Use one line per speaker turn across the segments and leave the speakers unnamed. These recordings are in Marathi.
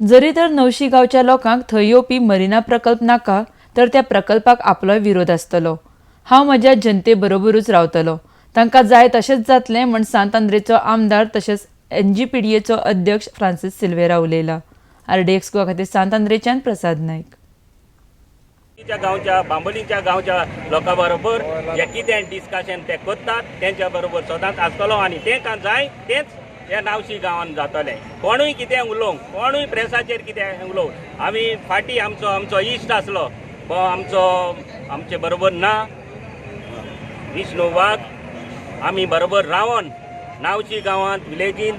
जरी तर नवशी गांवच्या लोकांक थंय येवपी मरिना प्रकल्प नाका तर त्या प्रकल्पाक आपलोय विरोध आसतलो। हांव म्हज्या जनते बरोबरूच रावतलो। तांकां जाय तशेंच जातलें म्हण सांत आंद्रेचो आमदार तशेंच NGPDAचो अध्यक्ष फ्रांसीस सिल्वेरा उलयला। RDX गोवा खातीर सांत आंद्रेच्यान प्रसाद नायक।
गांवच्या बांबोलीच्या गांवच्या लोकां बरोबर जे कितें डिस्कशन ते करतात तेंच्या बरोबर सदांच आसतलो आनी तेंकां जाय तेंच ह्या नावशी गांवांत जातलें। कोणूय कितें उलोवंक, कोणूय प्रेसाचेर कितें उलोवंक, आमी फाटीं आमचो इश्ट आसलो तो आमचे बरोबर ना विष्णू वाघ, आमी बरोबर रावन नावशी गांवांत विलेजीन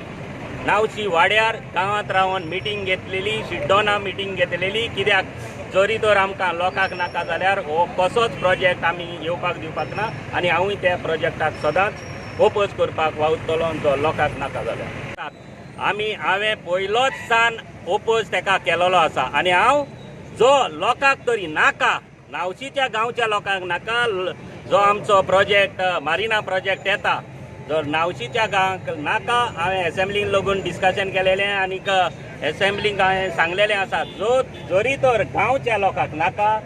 नावशी वाड्यार गांवांत रावन मिटींग घेतलेली, शिड्डोना मिटींग घेतलेली। कित्याक जरी तर आमकां लोकांक नाका जाल्यार हो कसोच प्रोजेक्ट आमी येवपाक दिवपाक ना आनी हांवूय त्या प्रोजेक्टाक सदांच ओपोज करपाक वावुरतलो जो लोकांक नाका जाल्यार। हांवें पयलोच सान ओपोज ताका केलेलो आसा आनी हांव जो लोकांक तरी नाका, नावशीच्या गांवच्या लोकांक नाका, जो आमचो प्रोजेक्ट मारिना प्रोजेक्ट येता जर नावशीच्या गांवांक नाका, हांवें एसेंब्लीन लागून डिस्कशन केलेलें आनीक एसेंब्लीक हांवें सांगलेलें आसा जरी तर गांवच्या लोकांक नाका,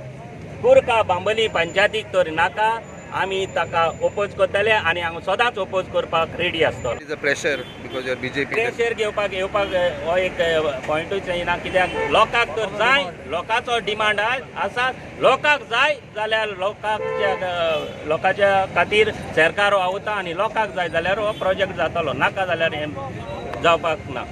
कुर्का बांबोली पंचायतीक तर नाका, आमी ताका ओपोज करतले आनी हांव सदांच ओपोज करपाक रेडी आसतलो।
Pressure because your BJP
pressure येवपाक हो एक पॉयंटूच येना। कित्याक लोकांक तर जाय, लोकांचो डिमांड आसा, लोकांक जाय जाल्यार लोकांच्या खातीर सरकार वावुरता आनी लोकांक जाय जाल्यार हो प्रोजेक्ट जातलो, नाका जाल्यार हें जावपाक ना।